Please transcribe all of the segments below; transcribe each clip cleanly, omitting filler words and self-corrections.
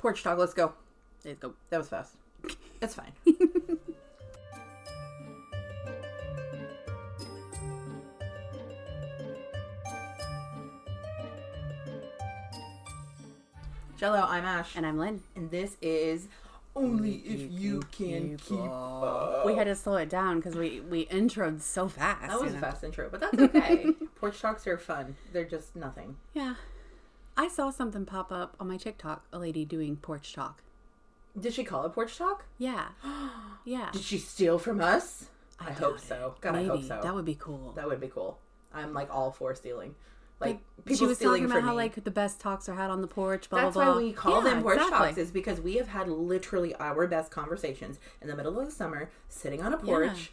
Porch Talk, let's go. Let's go. That was fast. It's fine. Jello, I'm Ash. And I'm Lynn. And this is Only If You Can Keep Up. We had to slow it down because we introed so fast. That was a fast intro, but that's okay. Porch Talks are fun. They're just nothing. Yeah. I saw something pop up on my TikTok, a lady doing Porch Talk. Did she call it Porch Talk? Yeah. Yeah. Did she steal from us? I hope doubt so. it. God, Maybe. I hope so. That would be cool. That would be cool. I'm like all for stealing. Like people she was stealing talking about from how me. like the best talks are had on the porch, blah, That's blah, blah. why we call them Porch exactly. Talks, is because we have had literally our best conversations in the middle of the summer, sitting on a porch. Yeah.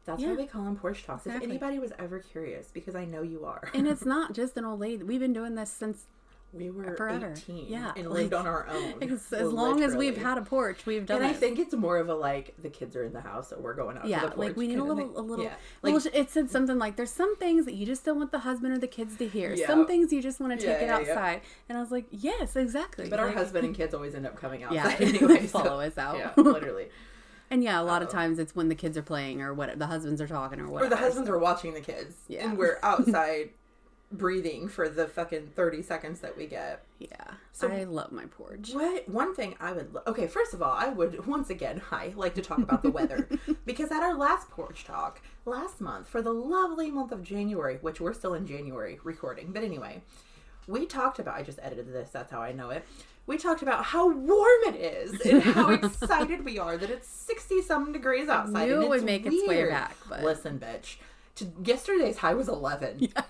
That's why we call them Porch Talks. Exactly. If anybody was ever curious, because I know you are. And it's not just an old lady. We've been doing this since we were forever. 18 Yeah. and lived on our own. As long as we've had a porch, we've done it. And I think it's more of a like, the kids are in the house, so we're going out to the porch. Like we need a little. Yeah. Like, well, it said something like, "There's some things that you just don't want the husband or the kids to hear. Yeah. Some things you just want to take it outside." Yeah. And I was like, "Yes, exactly." But our husband and kids always end up coming outside yeah, anyway. follow us out. Yeah, literally. And yeah, a lot of times it's when the kids are playing or what the husbands are talking or whatever. Or the husbands are watching the kids. Yeah. And we're outside breathing for the fucking 30 seconds that we get. Yeah. So I love my porch. One thing I would... Okay, first of all, I would, once again, like to talk about the weather. Because at our last Porch Talk, last month, for the lovely month of January, which we're still in January recording, but anyway, we talked about... I just edited this, that's how I know it. We talked about how warm it is and how excited we are that it's 60-something degrees outside. I knew and it would it's make weird. its way back. But... Listen, bitch. Yesterday's high was 11. Yeah.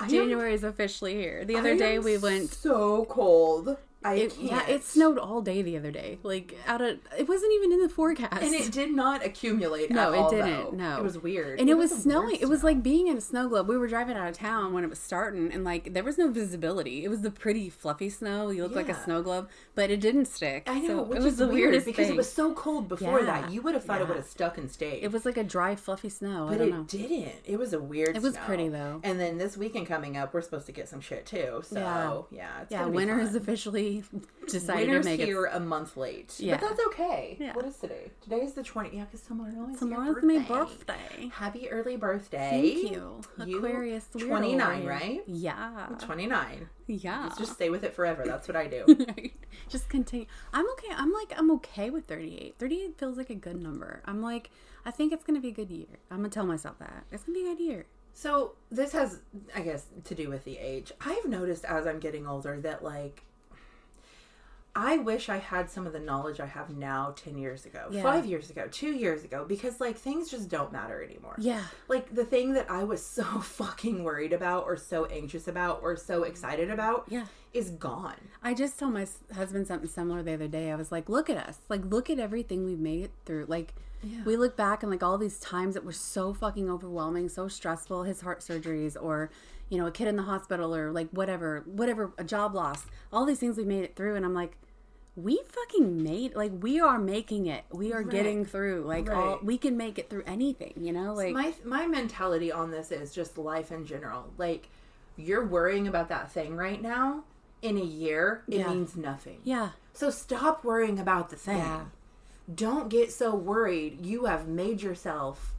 January is officially here. The other day we went... so cold. Yeah, it snowed all day the other day. Like, it wasn't even in the forecast. And it did not accumulate No, at all, it didn't. though. No. It was weird. And it was snowing. It was like being in a snow globe. We were driving out of town when it was starting, and like there was no visibility. It was the pretty fluffy snow. You look like a snow globe, but it didn't stick. I know, so which it was is the weird weirdest because thing. it was so cold before that. You would have thought it would have stuck and stayed. It was like a dry, fluffy snow. But I don't know. it didn't. It was a weird It was snow. pretty, though. And then this weekend coming up, we're supposed to get some shit, too. So, it's gonna be winter fun. is officially decided Winter's to make here a month late. Yeah. But that's okay. Yeah. What is today? Today is the 20th. Yeah, because tomorrow's my birthday. Happy early birthday. Thank you. Aquarius. 29, right? Yeah. 29. Yeah. Just stay with it forever. That's what I do. Right. Just continue. I'm okay. I'm okay with 38. 38 feels like a good number. I'm like, I think it's going to be a good year. I'm going to tell myself that. It's going to be a good year. So this has, I guess, to do with the age. I've noticed as I'm getting older that, like, I wish I had some of the knowledge I have now 10 years ago, 5 years ago, 2 years ago, because, like, things just don't matter anymore. Yeah. Like, the thing that I was so fucking worried about or so anxious about or so excited about is gone. I just told my husband something similar the other day. I was like, look at us. Like, look at everything we've made it through. Like, we look back and, like, all these times that were so fucking overwhelming, so stressful, his heart surgeries or, you know, a kid in the hospital or, like, whatever, a job loss, all these things we made it through. And I'm like, we fucking we are making it. We are getting through. Like, we can make it through anything, you know? Like, my mentality on this is just life in general. Like, you're worrying about that thing right now. In a year, it means nothing. Yeah. So stop worrying about the thing. Yeah. Don't get so worried. You have made yourself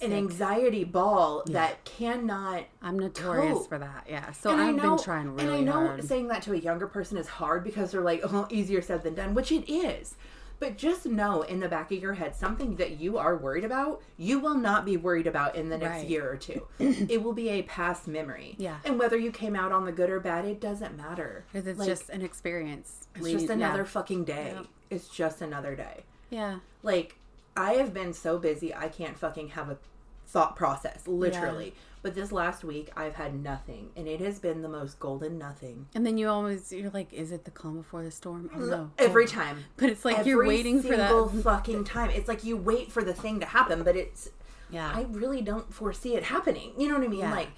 an anxiety ball that cannot I'm notorious for that. Yeah. So and I've been trying really hard. And I know saying that to a younger person is hard because they're like, oh, easier said than done, which it is. But just know in the back of your head, something that you are worried about, you will not be worried about in the next year or two. It will be a past memory. Yeah. And whether you came out on the good or bad, it doesn't matter. Because it's just an experience. It's just another fucking day. Yep. It's just another day. Yeah. Like, I have been so busy, I can't fucking have a thought process, literally. Yeah. But this last week, I've had nothing. And it has been the most golden nothing. And then you're like, is it the calm before the storm? I don't know. Every time. But it's like you're waiting for that. Every single fucking time. It's like you wait for the thing to happen, but it's... Yeah. I really don't foresee it happening. You know what I mean? Yeah. Like,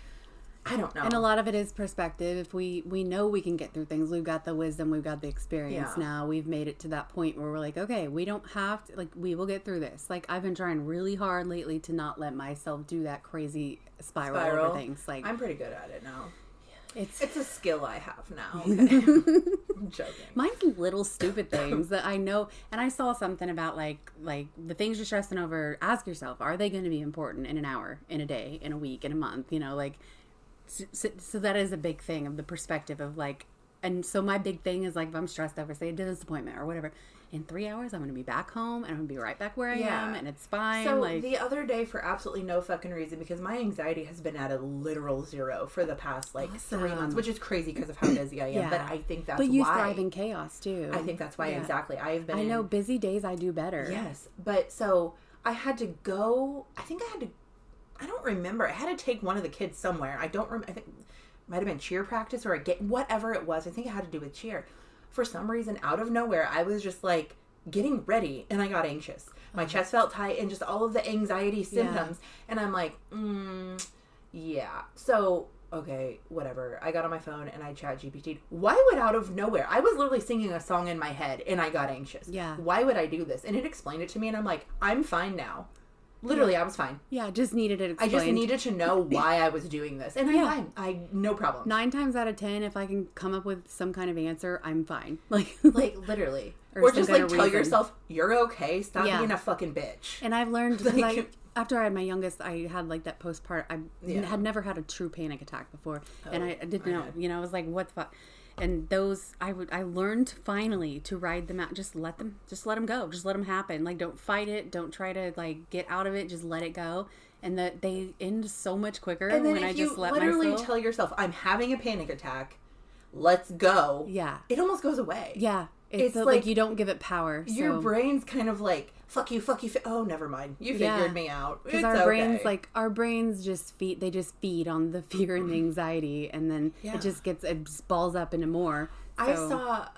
I don't know. And a lot of it is perspective. If we know we can get through things, we've got the wisdom, we've got the experience now. We've made it to that point where we're like, okay, we don't have to, like, we will get through this. Like, I've been trying really hard lately to not let myself do that crazy spiral over things. Like, I'm pretty good at it now. It's a skill I have now. Okay. I'm joking. Mine's little stupid things that I know. And I saw something about like the things you're stressing over. Ask yourself, are they going to be important in an hour, in a day, in a week, in a month? You know, like, so that is a big thing of the perspective of like, and so my big thing is like, if I'm stressed over, say, a dentist appointment or whatever, in 3 hours, I'm going to be back home and I'm going to be right back where I am, and it's fine. So like, the other day, for absolutely no fucking reason, because my anxiety has been at a literal zero for the past 3 months, which is crazy because of how busy I am. But I think that's why. But you thrive in chaos too. I think that's why, exactly. I have been. I know busy days I do better. Yes, but so I had to go. I don't remember. I had to take one of the kids somewhere. I don't remember. I think it might have been cheer practice or whatever it was. I think it had to do with cheer. For some reason, out of nowhere, I was just like getting ready and I got anxious. My chest felt tight and just all of the anxiety symptoms. And I'm like, yeah. So, okay, whatever. I got on my phone and I chat GPT'd. Why would out of nowhere? I was literally singing a song in my head and I got anxious. Yeah. Why would I do this? And it explained it to me and I'm like, I'm fine now. Literally, I was fine. Yeah, just needed it explained. I just needed to know why I was doing this. And I'm fine. No problem. 9 times out of 10, if I can come up with some kind of answer, I'm fine. Like literally. Or just like tell yourself, you're okay. Stop being a fucking bitch. And I've learned, because after I had my youngest, I had like that postpartum. I had never had a true panic attack before. And I didn't know. You know, I was like, what the fuck? And those, I learned finally to ride them out. Just let them go. Just let them happen. Like, don't fight it. Don't try to like get out of it. Just let it go. And that they end so much quicker when I just let myself. Literally tell yourself, I'm having a panic attack. Let's go. Yeah. It almost goes away. Yeah. It's like you don't give it power. Your brain's kind of like, fuck you. Oh, never mind. You figured me out. Because our brains just feed on the fear and the anxiety, and then it balls up into more. So. I saw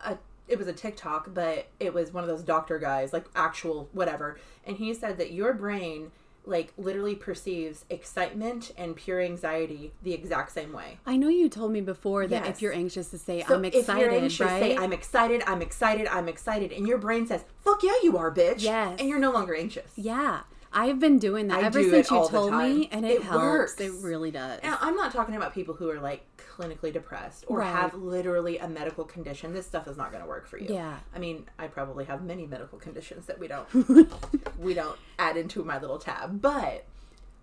it was a TikTok, but it was one of those doctor guys, like actual whatever, and he said that your brain like literally perceives excitement and pure anxiety the exact same way. I know you told me before that if you're anxious to say I'm excited, if you're anxious, right? Say I'm excited, and your brain says, "Fuck yeah, you are, bitch." Yes. And you're no longer anxious. Yeah. I've been doing that ever since you told me, and it helps. Works. It really does. And I'm not talking about people who are like clinically depressed or have literally a medical condition. This stuff is not going to work for you. Yeah. I mean, I probably have many medical conditions that we don't add into my little tab, but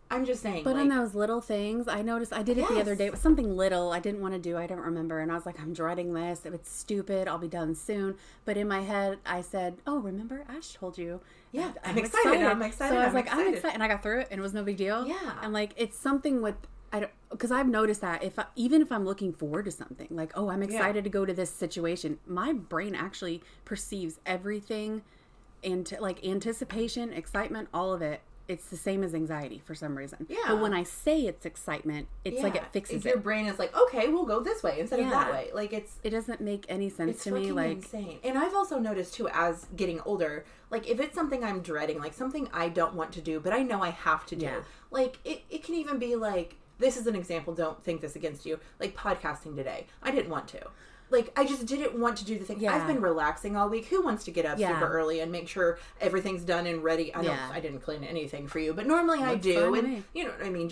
I'm just saying. But in those little things, I noticed, I did it the other day. It was something little I didn't want to do. I don't remember. And I was like, I'm dreading this. It's stupid. I'll be done soon. But in my head, I said, oh, remember? Ash told you. Yeah, I'm excited. So I was like, I'm excited. And I got through it and it was no big deal. Yeah. And like, it's something with, because I've noticed that even if I'm looking forward to something, like, oh, I'm excited to go to this situation, my brain actually perceives everything and like anticipation, excitement, all of it. It's the same as anxiety for some reason. Yeah. But when I say it's excitement, it's like it fixes it. Your brain is like, okay, we'll go this way instead of that way. Like it doesn't make any sense to me. Like insane. And I've also noticed too, as getting older, like if it's something I'm dreading, like something I don't want to do, but I know I have to do. Yeah. Like it can even be like, this is an example. Don't think this against you. Like podcasting today, I didn't want to. Like, I just didn't want to do the thing. Yeah. I've been relaxing all week. Who wants to get up super early and make sure everything's done and ready? I didn't clean anything for you, but normally I do. And you know what I mean?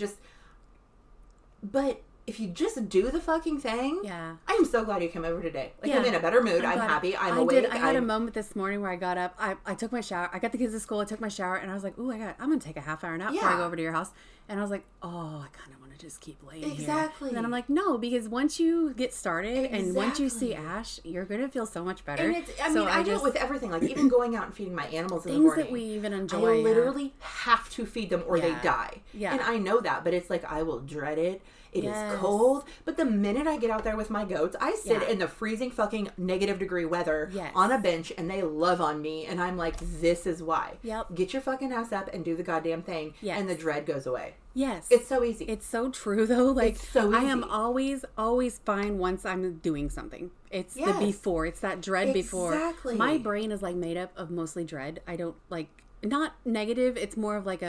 But if you just do the fucking thing, I am so glad you came over today. Like, I'm in a better mood. I'm happy. I'm awake. I had a moment this morning where I got up. I took my shower. I got the kids to school. I took my shower, and I was like, ooh, I'm going to take a half hour nap before I go over to your house. And I was like, oh, I kind of want to just keep laying here. Exactly. And then I'm like, no, because once you get started and once you see Ash, you're going to feel so much better. And I do it with everything. Like, even going out and feeding my animals in the morning. Things that we even enjoy. I literally have to feed them or they die. Yeah. And I know that, but it's like, I will dread it. It is cold, but the minute I get out there with my goats, I sit in the freezing fucking -degree weather on a bench, and they love on me, and I'm like, this is why. Yep. Get your fucking ass up and do the goddamn thing, and the dread goes away. Yes. It's so easy. It's so true, though. Like, it's so easy. I am always fine once I'm doing something. It's the before. It's that dread before. Exactly. My brain is, like, made up of mostly dread. I don't, like, not negative. It's more of, like,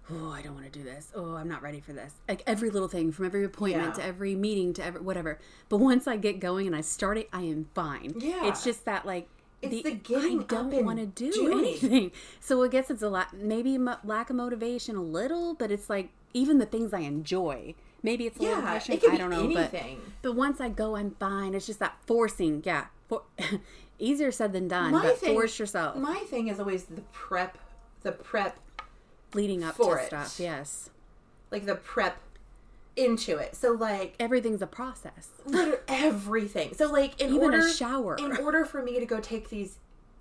oh, I don't want to do this. Oh, I'm not ready for this. Like every little thing, from every appointment to every meeting to every whatever. But once I get going and I start it, I am fine. Yeah. It's just that like it's the getting I don't up and want to do anything. So I guess it's a lot, maybe lack of motivation a little, but it's like even the things I enjoy Maybe it's a little pushing. It could I don't know. anything. But once I go, I'm fine. It's just that forcing. Yeah. Easier said than done. Force yourself. My thing is always the prep leading up to stuff. Yes. Like the prep into it. So like everything's a process. Literally everything. So like in order for me to go take these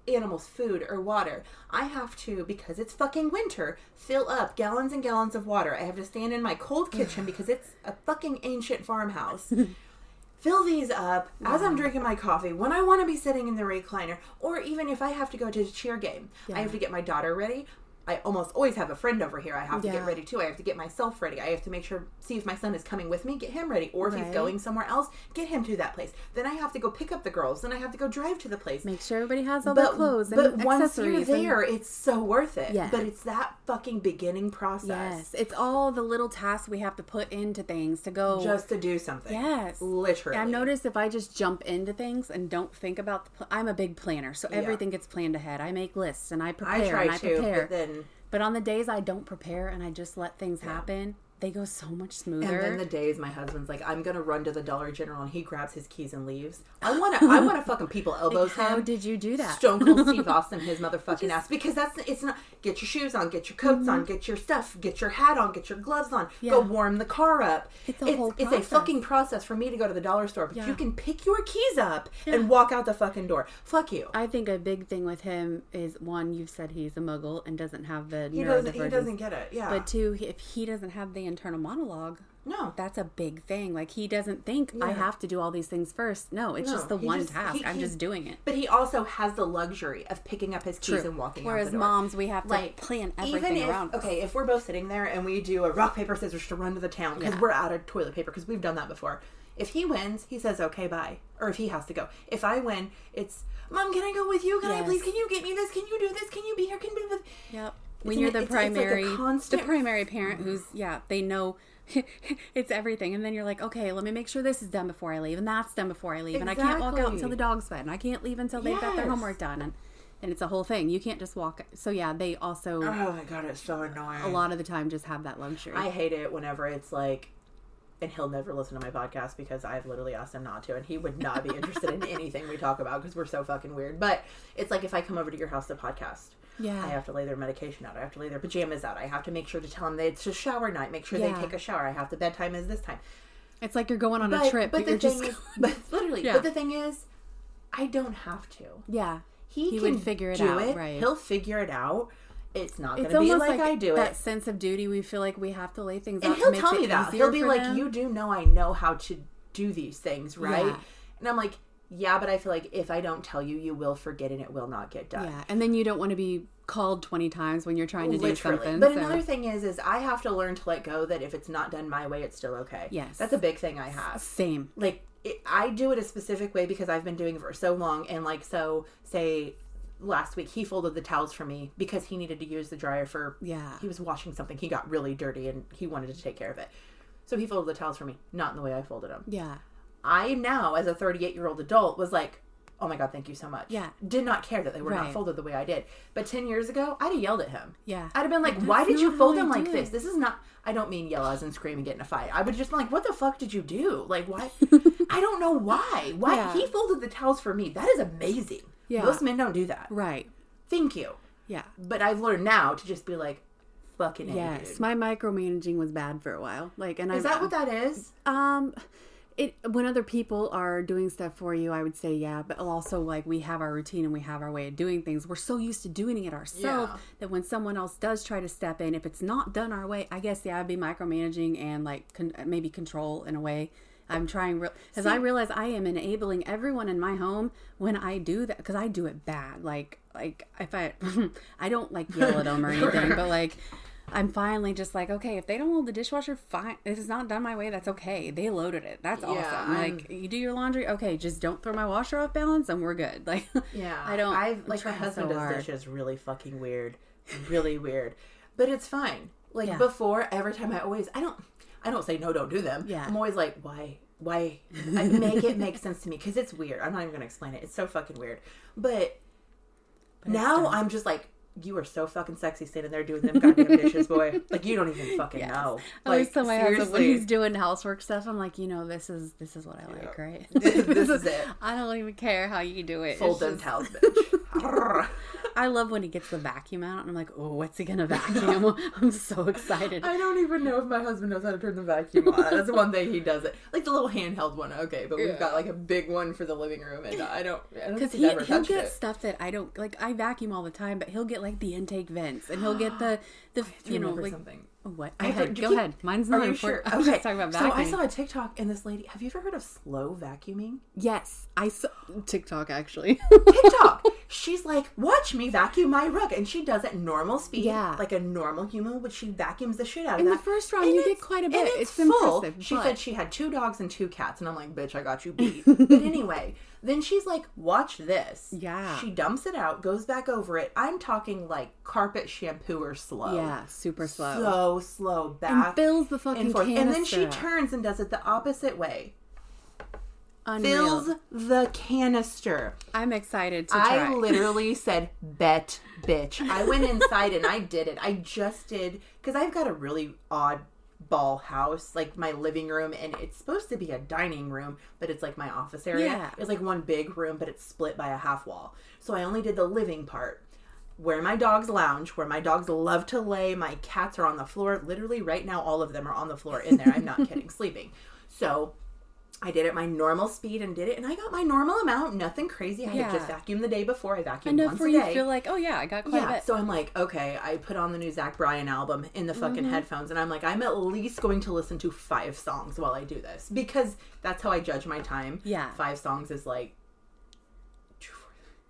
animals food or water, I have to, because it's fucking winter, fill up gallons and gallons of water. I have to stand in my cold kitchen because it's a fucking ancient farmhouse. Fill these up as I'm drinking my coffee, when I want to be sitting in the recliner, or even if I have to go to a cheer game. I have to get my daughter ready. I almost always have a friend over here I have to get ready too. I have to get myself ready. I have to make sure, see if my son is coming with me, get him ready. Or if he's going somewhere else, get him to that place. Then I have to go pick up the girls. Then I have to go drive to the place. Make sure everybody has all their clothes and accessories. But once you're there, it's so worth it. Yeah. But it's that fucking beginning process. Yes. It's all the little tasks we have to put into things to go. Just to do something. Yes. Literally. I've noticed if I just jump into things and don't think about I'm a big planner. So everything gets planned ahead. I make lists and I prepare and I prepare. But on the days I don't prepare and I just let things happen, they go so much smoother. And then the days my husband's like, I'm gonna run to the Dollar General, and he grabs his keys and leaves. I wanna fucking people elbows him. How did you do that? Stone Cold Steve Austin his motherfucking ass, because it's not. Get your shoes on, get your coats on, get your stuff, get your hat on, get your gloves on, go warm the car up. It's a whole process. It's a fucking process for me to go to the dollar store, but you can pick your keys up and walk out the fucking door. Fuck you. I think a big thing with him is, one, you've said he's a muggle and doesn't have the neurodivergence. He doesn't get it. Yeah. But two, if he doesn't have the internal monologue. No. That's a big thing. Like, he doesn't think, I have to do all these things first. No, it's just the one task. I'm just doing it. But he also has the luxury of picking up his keys and walking out the door. Whereas moms, we have to plan everything around us. Okay, if we're both sitting there and we do a rock, paper, scissors to run to the town because we're out of toilet paper, because we've done that before. If he wins, he says, okay, bye. Or if he has to go. If I win, it's, Mom, can I go with you? Can I please? Can you get me this? Can you do this? Can you be here? Can you be this? Yep. When you're the primary parent who's, they know it's everything. And then you're like, okay, let me make sure this is done before I leave. And that's done before I leave. Exactly. And I can't walk out until the dog's fed. And I can't leave until they've got their homework done. And it's a whole thing. You can't just walk. So, they also... Oh, my God, it's so annoying. A lot of the time just have that luxury. I hate it whenever it's like... And he'll never listen to my podcast because I've literally asked him not to. And he would not be interested in anything we talk about because we're so fucking weird. But it's like if I come over to your house to podcast... Yeah. I have to lay their medication out. I have to lay their pajamas out. I have to make sure to tell them that it's a shower night. Make sure they take a shower. I have to bedtime is this time. It's like you're going on a trip. But the thing is, I don't have to. Yeah. He would figure it out. Right. He'll figure it out. It's not going to be like I do it. That sense of duty, we feel like we have to lay things out. And he'll tell me that. He'll be like, you do know I know how to do these things, right? Yeah. And I'm like, yeah, but I feel like if I don't tell you, you will forget and it will not get done. Yeah, and then you don't want to be called 20 times when you're trying to do something. But another thing is I have to learn to let go that if it's not done my way, it's still okay. Yes. That's a big thing I have. Same. Like, I do it a specific way because I've been doing it for so long. And like, so say last week he folded the towels for me because he needed to use the dryer for, he was washing something. He got really dirty and he wanted to take care of it. So he folded the towels for me, not in the way I folded them. Yeah. I now, as a 38-year-old adult, was like, oh my God, thank you so much. Yeah. Did not care that they were not folded the way I did. But 10 years ago, I'd have yelled at him. Yeah. I'd have been like, why did you fold them like this? This is not, I don't mean yell as in scream and get in a fight. I would just be like, what the fuck did you do? Like, why? I don't know why. Why? Yeah. He folded the towels for me. That is amazing. Yeah. Most men don't do that. Right. Thank you. Yeah. But I've learned now to just be like, fucking yes. Dude. My micromanaging was bad for a while. Like, and is that what that is? When other people are doing stuff for you, I would say, yeah, but also like we have our routine and we have our way of doing things. We're so used to doing it ourselves that when someone else does try to step in, if it's not done our way, I guess, I'd be micromanaging and like maybe control in a way. I'm trying because I realize I am enabling everyone in my home when I do that because I do it bad. Like if I don't like yell at them or anything, but like I'm finally just like, okay, if they don't load the dishwasher, fine. If it's not done my way, that's okay. They loaded it. That's awesome. Like, you do your laundry, okay, just don't throw my washer off balance and we're good. Like, my husband does dishes really fucking weird. Really weird. But it's fine. Like, before, every time I don't say no, don't do them. Yeah. I'm always like, why? I make it make sense to me because it's weird. I'm not even going to explain it. It's so fucking weird. But now I'm just like, you are so fucking sexy standing there doing them goddamn dishes, boy. Like, you don't even fucking know. I always Like, tell my husband when seriously. he's doing housework stuff, I'm like, this is what I like, right? This is it. I don't even care how you do it. Fold them towels, bitch. I love when he gets the vacuum out, and I'm like, oh, what's he gonna vacuum? I'm so excited. I don't even know if my husband knows how to turn the vacuum on. That's one thing he does it. Like the little handheld one, okay, but we've got like a big one for the living room, and I don't because think he'll get stuff that I don't like. I vacuum all the time, but he'll get like the intake vents, and he'll get the like something. What? Go ahead. Mine's not important. Sure? I was just talking about vacuuming. So I saw a TikTok, and this lady. Have you ever heard of slow vacuuming? Yes, I saw TikTok actually. TikTok. She's like, watch me vacuum my rug, and she does it normal speed, like a normal human, but she vacuums the shit out of that. In the first round, you get quite a bit. And it's full. Impressive. She said she had 2 dogs and 2 cats, and I'm like, bitch, I got you beat. But anyway, then she's like, watch this. Yeah. She dumps it out, goes back over it. I'm talking like carpet shampooer slow. Yeah, super slow. So slow, back and fills the fucking canister. And then she turns and does it the opposite way. Unreal. Fills the canister. I'm excited to try. I literally said, bet, bitch. I went inside and I did it. I just did, because I've got a really odd ball house, like my living room, and it's supposed to be a dining room, but it's like my office area. Yeah. It's like one big room, but it's split by a half wall. So I only did the living part. Where my dogs lounge, where my dogs love to lay, my cats are on the floor. Literally right now, all of them are on the floor in there. I'm not kidding, sleeping. So I did it my normal speed and did it, and I got my normal amount, nothing crazy. I had just vacuumed the day before. I vacuumed once a day. Enough for you to feel like, oh yeah, I got quite a bit. So I'm like, okay, I put on the new Zach Bryan album in the fucking headphones, and I'm like, I'm at least going to listen to 5 songs while I do this, because that's how I judge my time. Yeah. 5 songs is like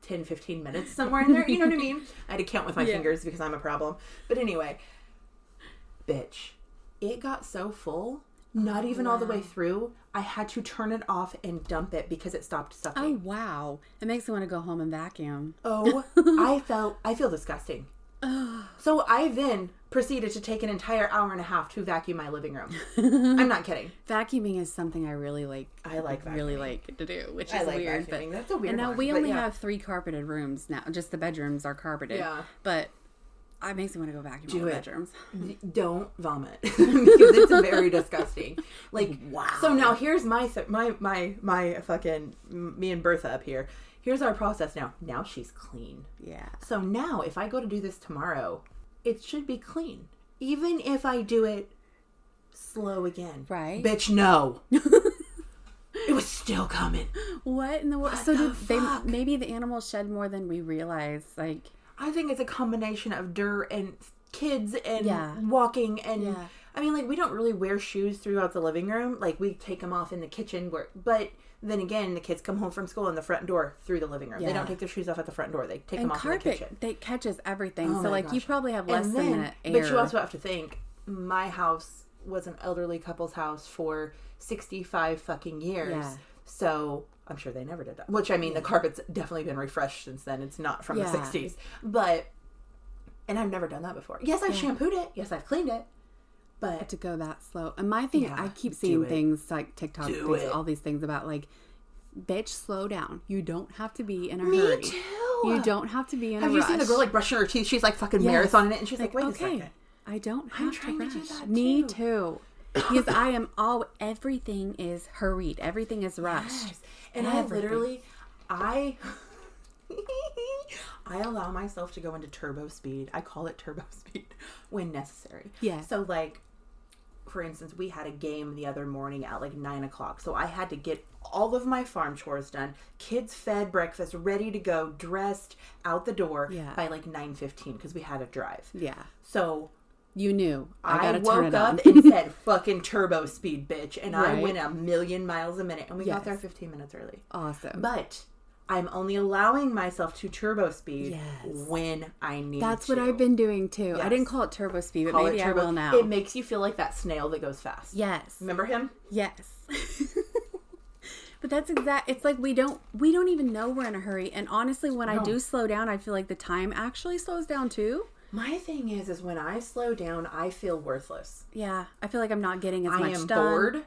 10, 15 minutes, somewhere in there. You know what I mean? I had to count with my fingers because I'm a problem. But anyway, bitch, it got so full, not even all the way through. I had to turn it off and dump it because it stopped sucking. Oh, wow. It makes me want to go home and vacuum. Oh, I feel disgusting. So I then proceeded to take an entire hour and a half to vacuum my living room. I'm not kidding. Vacuuming is something I really like. I like vacuuming. Really like to do, which I is like weird. Vacuuming. But that's a weird and now one, we but only have 3 carpeted rooms now. Just the bedrooms are carpeted. Yeah. But it makes me want to go vacuum all the bedrooms. Don't vomit because it's very disgusting. Like, wow. So now here's my fucking me and Bertha up here. Here's our process now. Now she's clean. Yeah. So now if I go to do this tomorrow, it should be clean. Even if I do it slow again. Right. Bitch, no. It was still coming. What in the world? So maybe the animals shed more than we realize. Like, I think it's a combination of dirt and kids and walking and I mean, like, we don't really wear shoes throughout the living room. Like, we take them off in the kitchen, but then again, the kids come home from school and the front door through the living room. They don't take their shoes off at the front door. They take them off in the kitchen. It catches everything. Oh so, like, gosh. you probably have less than an air. But you also have to think, my house was an elderly couple's house for 65 fucking years. Yeah. So I'm sure they never did that. Which, I mean, the carpet's definitely been refreshed since then. It's not from the 60s. But, and I've never done that before. Yes, I've shampooed it. Yes, I've cleaned it. But to go that slow. And my thing, I keep seeing things like TikTok, all these things about like, bitch, slow down. You don't have to be in a hurry. Me too. You don't have to be in a rush. Have you seen the girl like brushing her teeth? She's like fucking marathoning it, and she's like, wait a second. I don't have to rush. To do that Me too. Because I am everything is hurried. Everything is rushed. Yes. And I allow myself to go into turbo speed. I call it turbo speed when necessary. Yeah. So like, for instance, we had a game the other morning at like 9:00. So I had to get all of my farm chores done, kids fed, breakfast, ready to go, dressed, out the door by like 9:15 because we had a drive. Yeah. So you knew. I woke up and said, fucking turbo speed, bitch. And I went 1,000,000 miles a minute. And we got there 15 minutes early. Awesome. But I'm only allowing myself to turbo speed when I need That's what I've been doing too. I didn't call it turbo speed, but maybe I will now. It makes you feel like that snail that goes fast. Yes. Remember him? Yes. But that's it's like we don't even know we're in a hurry. And honestly, when I do slow down, I feel like the time actually slows down too. My thing is when I slow down, I feel worthless. Yeah. I feel like I'm not getting as much done. I am bored.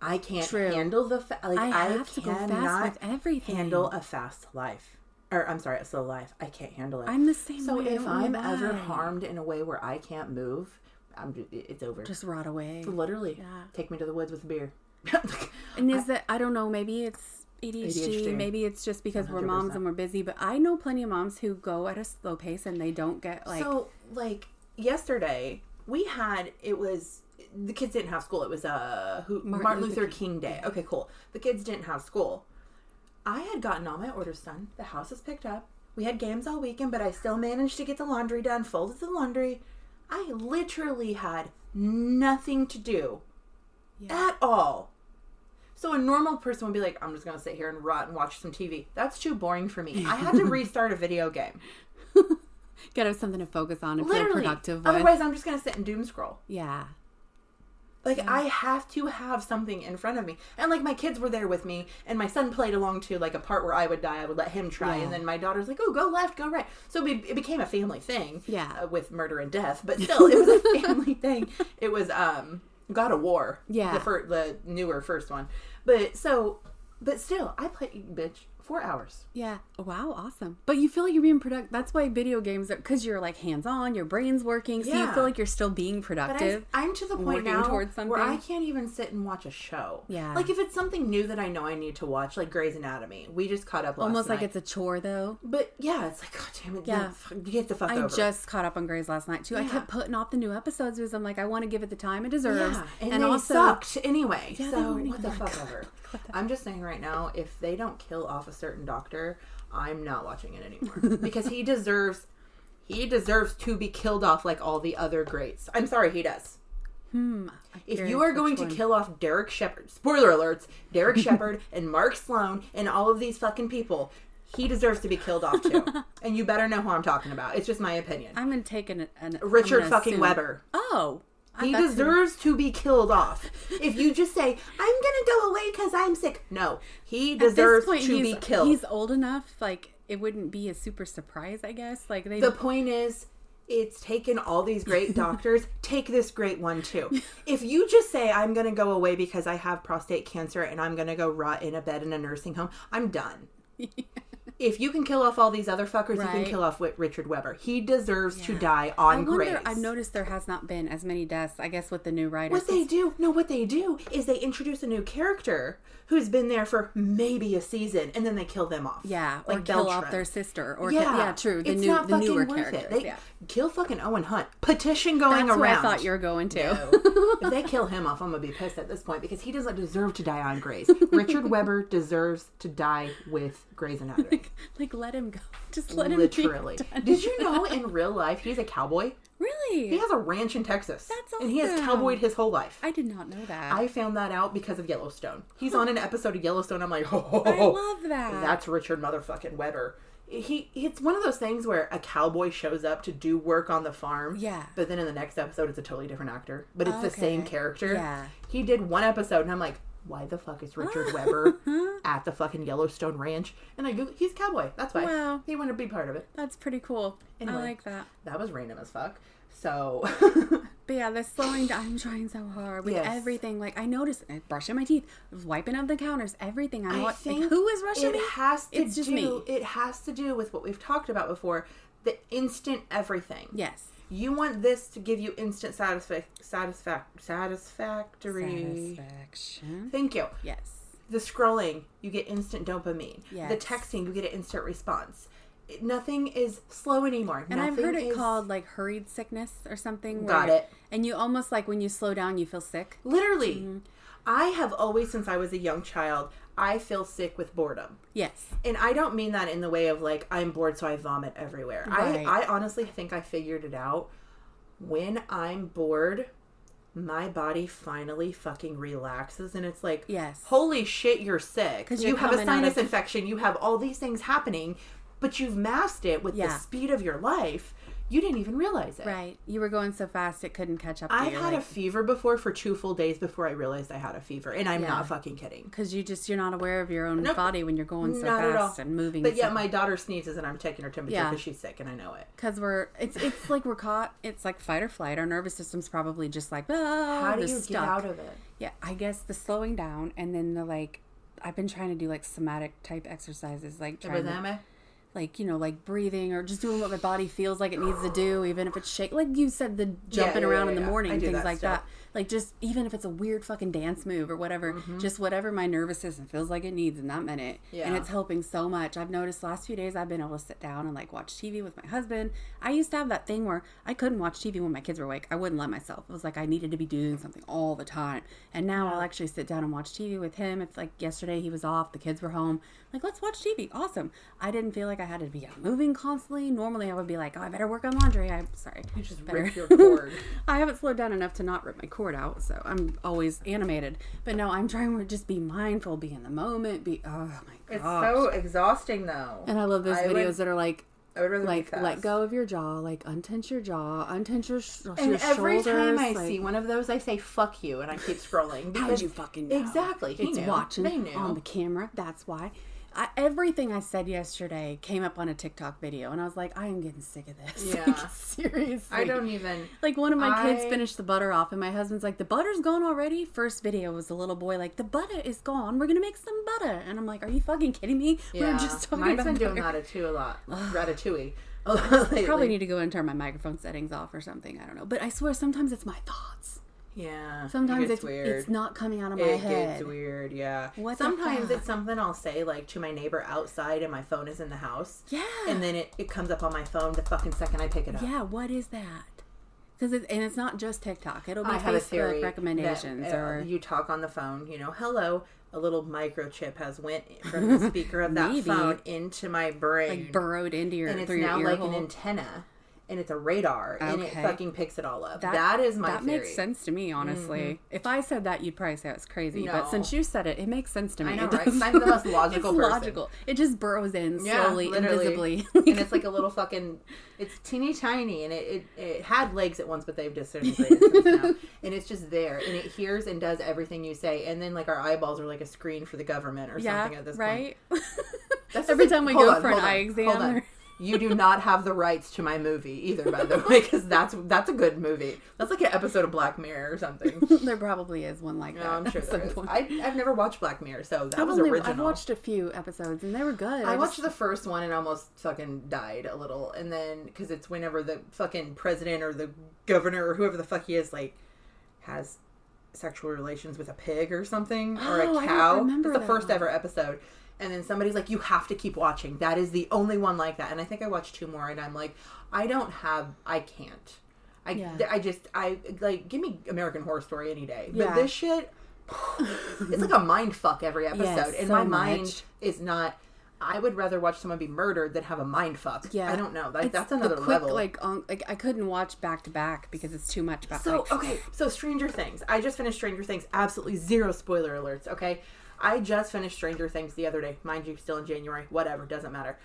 I can't handle the I have to go fast with everything. handle a fast life. or I'm sorry, still alive. I can't handle it. I'm the same way. So if I'm ever harmed in a way where I can't move, it's over. Just rot away. Literally. Yeah. Take me to the woods with a beer. And is that, I don't know, maybe it's ADHD. Maybe it's just because 100%. We're moms and we're busy, but I know plenty of moms who go at a slow pace and they don't get like... So, like, yesterday, the kids didn't have school. It was Martin Luther King Day. Okay, cool. The kids didn't have school. I had gotten all my orders done. The house was picked up. We had games all weekend, but I still managed to get the laundry done, folded the laundry. I literally had nothing to do at all. So a normal person would be like, I'm just going to sit here and rot and watch some TV. That's too boring for me. I had to restart a video game. Gotta have something to focus on and feel productive with. Otherwise, I'm just going to sit and doom scroll. Yeah. Like, I have to have something in front of me. And, like, my kids were there with me, and my son played along to, like, a part where I would die. I would let him try, and then my daughter's like, oh, go left, go right. So it became a family thing. Yeah. With murder and death. But still, it was a family thing. It was God of War. Yeah. The newer first one. But still, I played, bitch, 4 hours. Yeah. Wow, awesome. But you feel like you're being productive. That's why video games are, because you're like hands-on, your brain's working, so you feel like you're still being productive. But I'm to the point now where I can't even sit and watch a show. Yeah. Like if it's something new that I know I need to watch, like Grey's Anatomy. We just caught up last Almost night. like it's a chore though. But yeah, it's like, God damn it. Yeah. Get the fuck over. I just caught up on Grey's last night too. Yeah. I kept putting off the new episodes because I'm like, I want to give it the time it deserves. Yeah. And they also sucked anyway. Yeah, so what the fuck ever. I'm just saying right now, if they don't kill off a certain doctor, I'm not watching it anymore. Because he deserves to be killed off like all the other greats. I'm sorry, he does. If you are going to kill off Derek Shepherd, spoiler alerts, Derek Shepherd and Mark Sloan and all of these fucking people, he deserves to be killed off too. And you better know who I'm talking about. It's just my opinion. I'm going to take Richard fucking Weber. Oh. He deserves to be killed off. If you just say, I'm going to go away because I'm sick. No. He deserves to be killed. He's old enough, like, it wouldn't be a super surprise, I guess. Like the point is, it's taken all these great doctors. Take this great one, too. If you just say, I'm going to go away because I have prostate cancer and I'm going to go rot in a bed in a nursing home, I'm done. If you can kill off all these other fuckers, you can kill off Richard Weber. He deserves to die on Grace. I've noticed there has not been as many deaths, I guess, with the new writers. What they do is they introduce a new character who's been there for maybe a season, and then they kill them off. Yeah, like or kill off their sister. Or true. The newer characters. They kill fucking Owen Hunt. Petition going around. That's who I thought you were going to. No. If they kill him off, I'm going to be pissed at this point, because he doesn't deserve to die on Grace. Richard Weber deserves to die with Grey's Anatomy. Like, let him go. Just let him literally. Did you know in real life he's a cowboy? Really? He has a ranch in Texas. That's awesome. And he has cowboyed his whole life. I did not know that. I found that out because of Yellowstone. He's on an episode of Yellowstone. I'm like, I love that. That's Richard motherfucking Weber. It's one of those things where a cowboy shows up to do work on the farm. Yeah. But then in the next episode, it's a totally different actor. But it's the same character. Yeah. He did one episode, and I'm like, why the fuck is Richard Weber at the fucking Yellowstone Ranch? And I go, he's a cowboy. That's why. Wow. He wanted to be part of it. That's pretty cool. Anyway, I like that. That was random as fuck. So. But yeah, the slowing down. I'm trying so hard with everything. Like, I noticed brushing my teeth, wiping up the counters, everything. I think who is rushing me? It's just me. It has to do with what we've talked about before. The instant everything. Yes. You want this to give you instant satisfaction. Thank you. Yes. The scrolling, you get instant dopamine. Yes. The texting, you get an instant response. Nothing is slow anymore. And I've heard it called like hurried sickness or something. Got it. And you almost like when you slow down, you feel sick. Literally. Mm-hmm. I have always, since I was a young child, I feel sick with boredom. Yes. And I don't mean that in the way of like, I'm bored so I vomit everywhere. Right. I honestly think I figured it out. When I'm bored, my body finally fucking relaxes, and it's like, yes, holy shit, you're sick. Because you have a sinus infection, you have all these things happening, but you've masked it with the speed of your life. You didn't even realize it. Right. You were going so fast it couldn't catch up to you. I had a fever before for 2 full days before I realized I had a fever. And I'm not fucking kidding. Because you're not aware of your own body when you're going so fast and moving. But my daughter sneezes and I'm taking her temperature because she's sick and I know it. Because it's like we're caught, it's like fight or flight. Our nervous system's probably just like, how do you get out of it? Yeah, I guess the slowing down and then the like, I've been trying to do like somatic type exercises. Like like, you know, like breathing or just doing what my body feels like it needs to do, even if it's like you said, the jumping around in the morning, things like that. Like, just even if it's a weird fucking dance move or whatever, just whatever my nervous system feels like it needs in that minute. Yeah. And it's helping so much. I've noticed the last few days I've been able to sit down and like watch TV with my husband. I used to have that thing where I couldn't watch TV when my kids were awake. I wouldn't let myself. It was like I needed to be doing something all the time. And now I'll actually sit down and watch TV with him. It's like yesterday he was off, the kids were home. Like, let's watch TV. Awesome. I didn't feel like I had to be moving constantly. Normally I would be like, oh, I better work on laundry. I'm sorry. You just ripped your cord. I haven't slowed down enough to not rip my cord out, so I'm always animated. But no, I'm trying to just be mindful, be in the moment, oh my gosh. It's so exhausting though. And I love those videos that are like, I would rather like let go of your jaw, like untense your jaw, untense your and every shoulders. Time I see one of those, I say "fuck you" and I keep scrolling. How'd you fucking know? Exactly, it's watching on the camera. That's why. Everything I said yesterday came up on a TikTok video, and I was like, I am getting sick of this. Yeah. Like, seriously. I don't even... Like, one of my kids finished the butter off, and my husband's like, the butter's gone already? First video was a little boy like, the butter is gone. We're going to make some butter. And I'm like, are you fucking kidding me? Yeah. We're just talking Mine's about been doing butter. Ratatouille a lot. Ratatouille. Probably need to go and turn my microphone settings off or something. I don't know. But I swear, sometimes it's my thoughts. Yeah. Sometimes it's weird. It's not coming out of my head. It gets weird, yeah. Sometimes it's something I'll say, like, to my neighbor outside and my phone is in the house. Yeah. And then it comes up on my phone the fucking second I pick it up. Yeah, what is that? Because it's not just TikTok. It'll be Facebook recommendations. Or you talk on the phone, you know, hello, a little microchip has went from the speaker of that phone into my brain. Like burrowed into your, and it's through your now ear like hole. An antenna. And it's a radar, and it fucking picks it all up. That is my theory. That makes sense to me, honestly. If I said that, you'd probably say I was crazy. No. But since you said it, it makes sense to me. I know, right? I'm the most logical person. Logical. It just burrows in slowly, invisibly. And it's like a little fucking... It's teeny tiny, and it had legs at once, but they've disintegrated since now. And it's just there, and it hears and does everything you say. And then, like, our eyeballs are like a screen for the government or something at this point. That's every time we go for an eye exam. You do not have the rights to my movie either, by the way, because that's a good movie. That's like an episode of Black Mirror or something. There probably is one like that. I'm sure there is. I've never watched Black Mirror, so that was original. I've watched a few episodes, and they were good. I watched the first one and almost fucking died a little. And then, because it's whenever the fucking president or the governor or whoever the fuck he is, like, has sexual relations with a pig or something, or a cow. I don't remember it's the first ever episode. And then somebody's like, you have to keep watching. That is the only one like that. And I think I watched 2 more, and I'm like, I can't. I like, give me American Horror Story any day. But this shit, it's like a mind fuck every episode. Yes, and so my mind is not, I would rather watch someone be murdered than have a mind fuck. Yeah. I don't know. Like, that's another level. Like, I couldn't watch back to back because it's too much. So Stranger Things. I just finished Stranger Things. Absolutely zero spoiler alerts, okay? I just finished Stranger Things the other day. Mind you, still in January. Whatever, doesn't matter.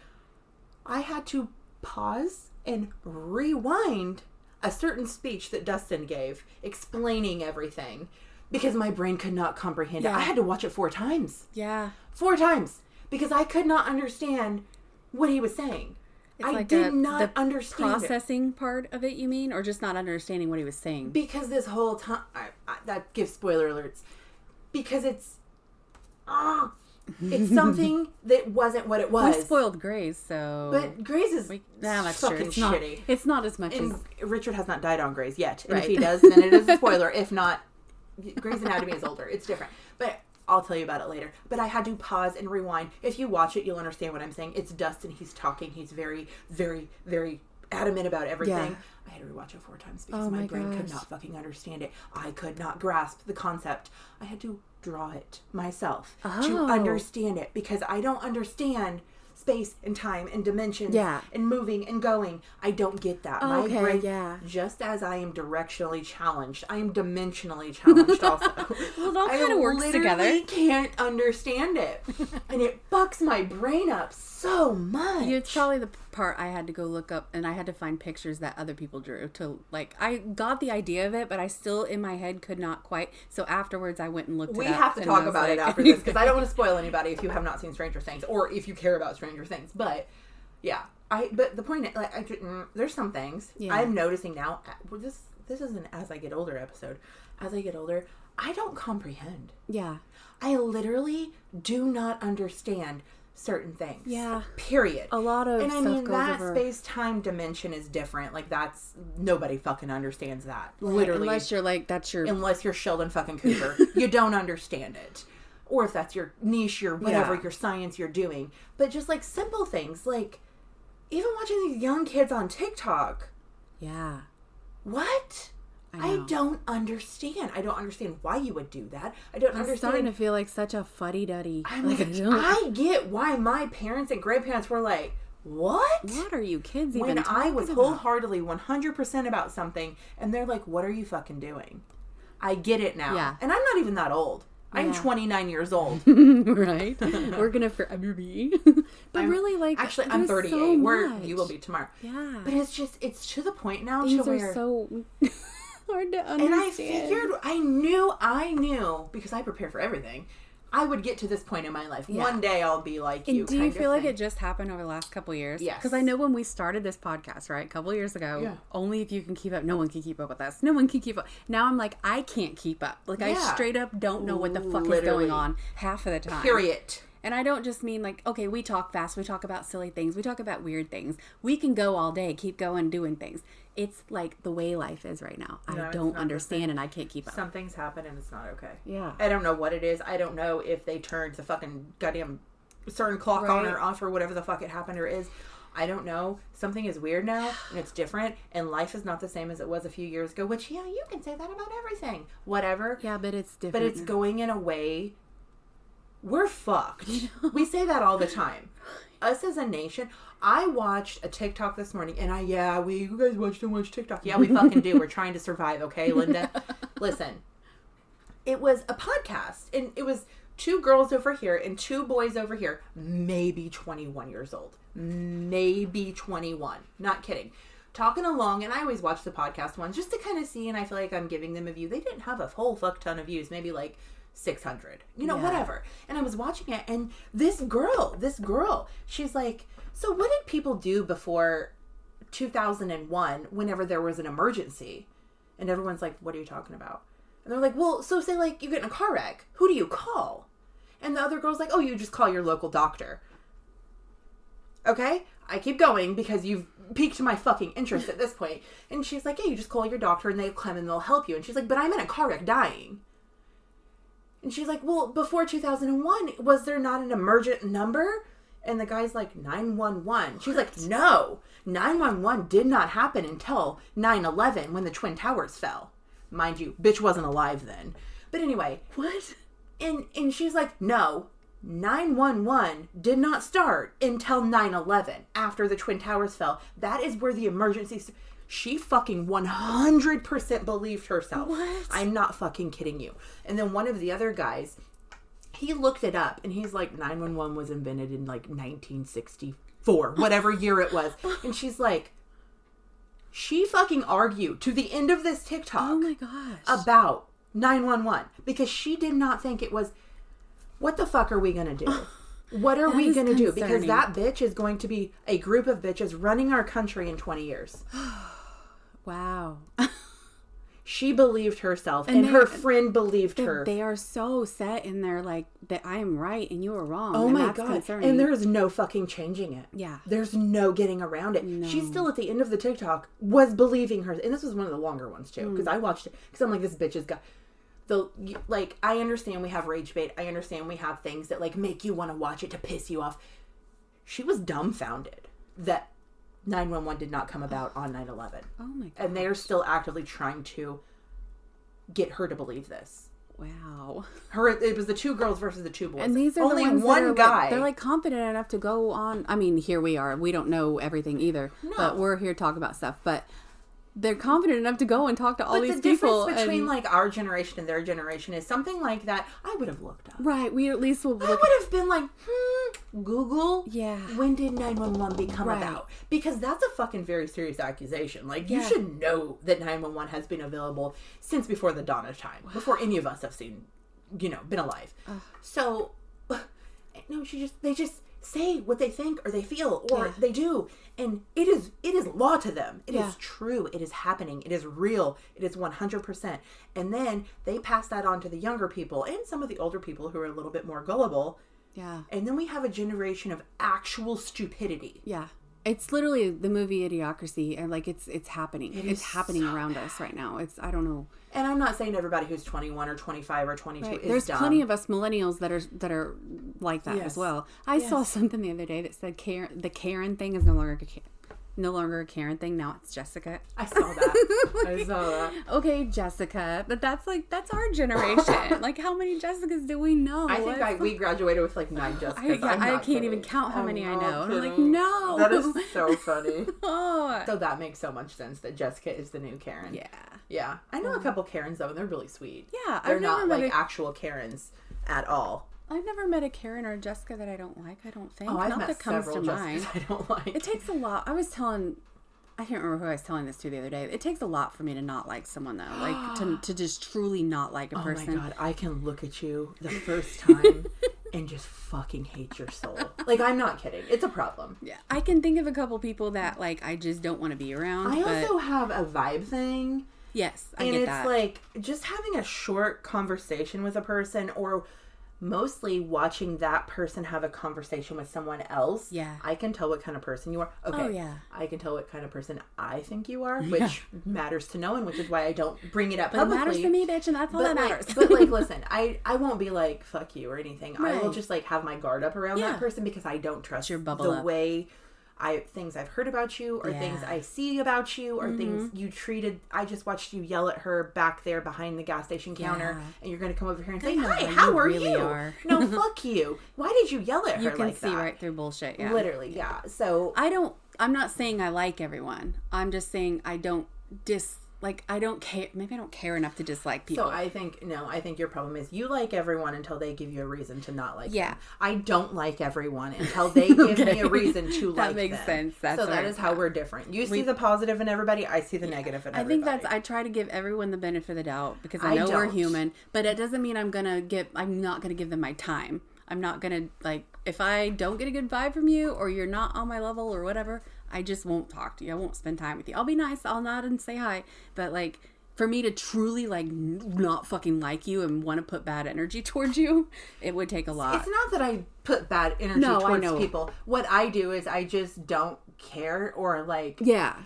I had to pause and rewind a certain speech that Dustin gave, explaining everything, because my brain could not comprehend it. I had to watch it 4 times. Yeah. 4 times. Because I could not understand what he was saying. I did not understand the processing part of it, you mean? Or just not understanding what he was saying? Because this whole time... that gives spoiler alerts. Because it's something that wasn't what it was. We spoiled Grey's, so... But Grey's is that's fucking true. shitty. It's not as much and as... Richard has not died on Grey's yet. And if he does, then it is a spoiler. If not, Grey's Anatomy is older. It's different. But I'll tell you about it later. But I had to pause and rewind. If you watch it, you'll understand what I'm saying. It's Dustin. He's talking. He's very, very, very adamant about everything. Yeah. I had to rewatch it 4 times because my brain could not fucking understand it. I could not grasp the concept. I had to draw it myself to understand it, because I don't understand space and time and dimensions and moving and going. I don't get that. My brain, just as I am directionally challenged, I am dimensionally challenged also. Well, it all kind of works together. I can't understand it. And it bucks my brain up so much. It's probably the part I had to go look up, and I had to find pictures that other people drew to, like, I got the idea of it, but I still in my head could not quite. So afterwards I went and looked it up. We have to talk about it after this, because I don't want to spoil anybody if you have not seen Stranger Things, or if you care about Stranger Things. But yeah, but the point is, like, there's some things I'm noticing now. This is an as I get older episode. As I get older, I don't comprehend. Yeah, I literally do not understand certain things. Yeah. Period. A lot of and I stuff mean, goes that over... space-time dimension is different. Like, that's... Nobody fucking understands that. Literally. Unless you're like, that's your... Unless you're Sheldon fucking Cooper. You don't understand it. Or if that's your niche, your whatever, your science you're doing. But just, like, simple things. Like, even watching these young kids on TikTok. Yeah. What? I don't understand. I don't understand why you would do that. I don't understand. I'm starting to feel like such a fuddy-duddy. I get why my parents and grandparents were like, what? What are you kids even when talking I was about? wholeheartly 100% about something, and they're like, what are you fucking doing? I get it now. Yeah. And I'm not even that old. I'm 29 years old. Right? We're going to forever be. But really, like... Actually, I'm 38. So you will be tomorrow. Yeah. But it's just, it's to the point now Things to where... are so hard to understand. And I figured, I knew, because I prepare for everything, I would get to this point in my life. Yeah. One day I'll be like you. And do you feel like it just happened over the last couple of years? Yes. Because I know when we started this podcast, right, a couple of years ago, only if you can keep up. No one can keep up with us. No one can keep up. Now I'm like, I can't keep up. Like, I straight up don't know what the fuck is going on half of the time. Period. And I don't just mean like, okay, we talk fast. We talk about silly things. We talk about weird things. We can go all day, keep going, doing things. It's like the way life is right now. I don't understand and I can't keep up. Something's happened and it's not okay. Yeah. I don't know what it is. I don't know if they turned the fucking goddamn certain clock on or off or whatever the fuck it happened or is. I don't know. Something is weird now and it's different and life is not the same as it was a few years ago, which, yeah, you can say that about everything. Whatever. Yeah, but it's different. But it's going in a way... We're fucked. We say that all the time. Us as a nation... I watched a TikTok this morning, and you guys watch too much TikTok. Yeah, we fucking do. We're trying to survive, okay, Linda? Listen, it was a podcast, and it was 2 girls over here and 2 boys over here, maybe 21 years old. Maybe 21. Not kidding. Talking along, and I always watch the podcast ones just to kind of see, and I feel like I'm giving them a view. They didn't have a whole fuck ton of views, maybe like 600, whatever. And I was watching it, and this girl, she's like... So what did people do before 2001 whenever there was an emergency? And everyone's like, what are you talking about? And they're like, well, so say like you get in a car wreck. Who do you call? And the other girl's like, oh, you just call your local doctor. Okay? I keep going because you've piqued my fucking interest at this point. And she's like, yeah, you just call your doctor and they'll come and they'll help you. And she's like, but I'm in a car wreck dying. And she's like, well, before 2001, was there not an emergent number? And the guy's like, 911. She's like, no, 911 did not happen until 9/11 when the Twin Towers fell. Mind you, bitch wasn't alive then. But anyway. What? And she's like, no, 911 did not start until 9/11 after the Twin Towers fell. That is where the emergency... She fucking 100% believed herself. What? I'm not fucking kidding you. And then one of the other guys... He looked it up, and he's like, 911 was invented in, like, 1964, whatever year it was. And she's like, she fucking argued to the end of this TikTok. Oh, my gosh. About 911. Because she did not think it was, what the fuck are we going to do? What are we going to do? Because that bitch is going to be a group of bitches running our country in 20 years. Wow. She believed herself, and her friend believed her. They are so set in their, like, that I am right and you are wrong. Oh, and my that's God. Concerning. And there's no fucking changing it. Yeah. There's no getting around it. No. She still, at the end of the TikTok, was believing her. And this was one of the longer ones, too. Because I watched it. Because I'm like, this bitch has got... I understand we have rage bait. I understand we have things that, like, make you want to watch it to piss you off. She was dumbfounded that 911 did not come about on 9/11. Oh, my God. And they are still actively trying to get her to believe this. Wow. It was the 2 girls versus the 2 boys. And these are only the ones one that are guy. Like, they're like confident enough to go on. I mean, here we are. We don't know everything either. No. But we're here to talk about stuff. But they're confident enough to go and talk to all these people. But the difference between like our generation and their generation is something like that I would have looked up. Right. We at least will look. I would have been like, Google. Yeah. When did 911 become about? Because that's a fucking very serious accusation. Like, you should know that 911 has been available since before the dawn of time. Wow. Before any of us have seen, been alive. So, no, they just say what they think or they feel or they do. And it is law to them. It is true. It is happening. It is real. It is 100%. And then they pass that on to the younger people and some of the older people who are a little bit more gullible. Yeah. And then we have a generation of actual stupidity. Yeah. It's literally the movie Idiocracy, and like it's happening. It's happening so around us right now. I don't know. And I'm not saying everybody who's 21 or 25 or 22 is There's dumb. plenty of us millennials that are like that as well. I saw something the other day that said the Karen thing is no longer a Karen thing. Now it's Jessica. I saw that. Okay, Jessica. But that's our generation. Like, how many Jessicas do we know? I think we graduated with like 9 Jessicas. I can't even count how many I know. And I'm like, no. That is so funny. Oh. So that makes so much sense that Jessica is the new Karen. Yeah. Yeah. I know a couple Karens though, and they're really sweet. Yeah. They're not like actual Karens at all. I've never met a Karen or a Jessica that I don't like, I don't think. Oh, I've Not met that comes several to Jessicas mind. I don't like. It takes a lot. I can't remember who I was telling this to the other day. It takes a lot for me to not like someone, though. Like, to just truly not like a person. Oh my God, I can look at you the first time and just fucking hate your soul. Like, I'm not kidding. It's a problem. Yeah. I can think of a couple people that, like, I just don't want to be around. I also have a vibe thing. Yes, I get that. And it's like, just having a short conversation with a person, or mostly watching that person have a conversation with someone else. Yeah. I can tell what kind of person you are. Okay. Oh, yeah. I can tell what kind of person I think you are, which matters to no one, which is why I don't bring it up publicly. It matters to me, bitch, and that's all that matters. But, like, listen, I won't be like, fuck you or anything. Right. I will just, like, have my guard up around that person because I don't trust your bubble the up. way things I've heard about you, or things I see about you, or things you treated. I just watched you yell at her back there behind the gas station counter, and you're going to come over here and say, hi, how are you? No, fuck you. Why did you yell at her like that? You can see right through bullshit, yeah. Literally, yeah. So I'm not saying I like everyone. I'm just saying I don't I don't care. Maybe I don't care enough to dislike people. So I think your problem is you like everyone until they give you a reason to not like them. I don't like everyone until they give me a reason to like them. That makes sense. That is how we're different. You see the positive in everybody. I see the negative in everybody. I try to give everyone the benefit of the doubt because I know we're human, but it doesn't mean I'm not gonna give them my time. I'm not gonna, like, if I don't get a good vibe from you or you're not on my level or whatever, I just won't talk to you. I won't spend time with you. I'll be nice. I'll nod and say hi. But, like, for me to truly, like, not fucking like you and want to put bad energy towards you, it would take a lot. It's not that I put bad energy towards people. What I do is I just don't care, or, like,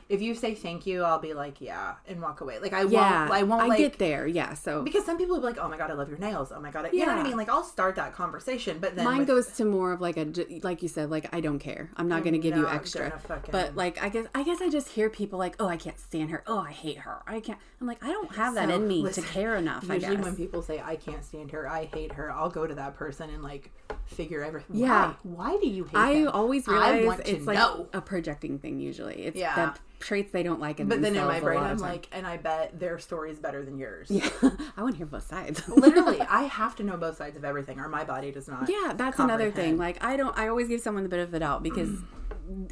if you say thank you, I'll be like, and walk away. Like, I won't like, get there, so. Because some people will be like, oh my God, I love your nails. Oh my God. You know what I mean? Like, I'll start that conversation, but then mine goes to more of like like you said, like, I don't care. I'm not going to give you extra. But, like, I guess I just hear people like, oh, I can't stand her. Oh, I hate her. I can't. I'm like, I don't have that in me to care enough, I guess. Usually when people say, I can't stand her, I hate her, I'll go to that person and, like, figure everything. Yeah. Why do you hate I them? always realize it's like a projecting thing usually. It's the traits they don't like in themselves. But then in my brain, I'm like, and I bet their story is better than yours. Yeah. I want to hear both sides. Literally, I have to know both sides of everything, or my body does not. Yeah, that's another thing. Like, I always give someone the benefit of the doubt because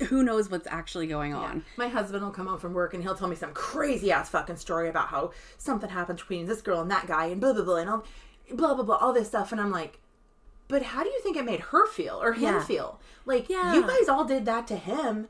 who knows what's actually going on. Yeah. My husband will come home from work and he'll tell me some crazy ass fucking story about how something happened between this girl and that guy and blah, blah, blah, and all, blah, blah, blah, all this stuff. And I'm like, but how do you think it made her feel or him feel? Like, you guys all did that to him.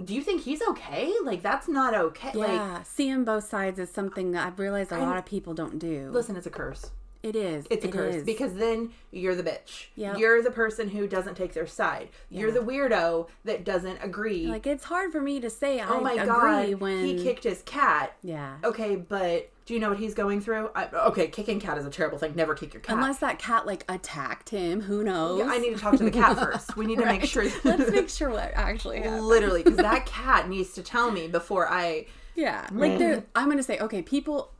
Do you think he's okay? Like, that's not okay. Yeah, like, seeing both sides is something that I've realized a lot of people don't do. Listen, it's a curse. It is. It's a curse. Because then you're the bitch. Yep. You're the person who doesn't take their side. You're the weirdo that doesn't agree. Like, it's hard for me to say I agree God, when he kicked his cat. Yeah. Okay, but do you know what he's going through? Okay, kicking cat is a terrible thing. Never kick your cat. Unless that cat, like, attacked him. Who knows? Yeah, I need to talk to the cat first. We need to make sure. Let's make sure what actually happened. Literally, because that cat needs to tell me before I... Yeah. Like, I'm going to say, okay, people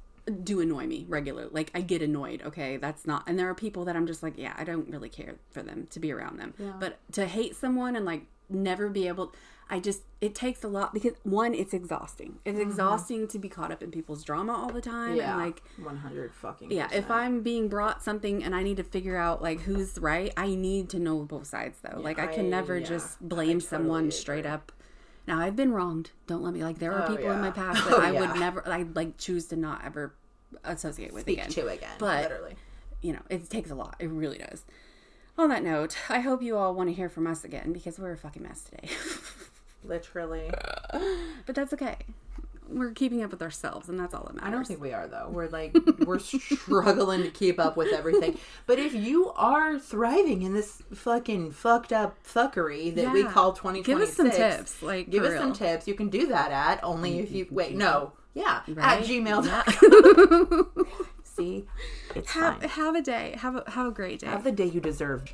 do annoy me regularly. Like, I get annoyed, okay? That's not... And there are people that I'm just like, I don't really care for them, to be around them. Yeah. But to hate someone and, like, never be able... it takes a lot because, one, it's exhausting. It's exhausting to be caught up in people's drama all the time. Yeah, and, like, 100 fucking Yeah, if I'm being brought something and I need to figure out, like, who's right, I need to know both sides, though. Yeah, like, I can never just blame someone straight up. Now, I've been wronged. Don't let me, like, there are people in my past that I would never, I'd, like, choose to not ever associate with again. Speak to again, but, literally. You know, it takes a lot. It really does. On that note, I hope you all want to hear from us again because we're a fucking mess today. Literally. But that's okay. we're keeping up with ourselves, and that's all that matters. I don't think we are, though. We're struggling to keep up with everything. But if you are thriving in this fucking fucked up fuckery that we call 2026, give us some tips. Give us some tips. You can do that at at gmail.com. Yeah. See, it's have a day. Have a great day. Have the day you deserve.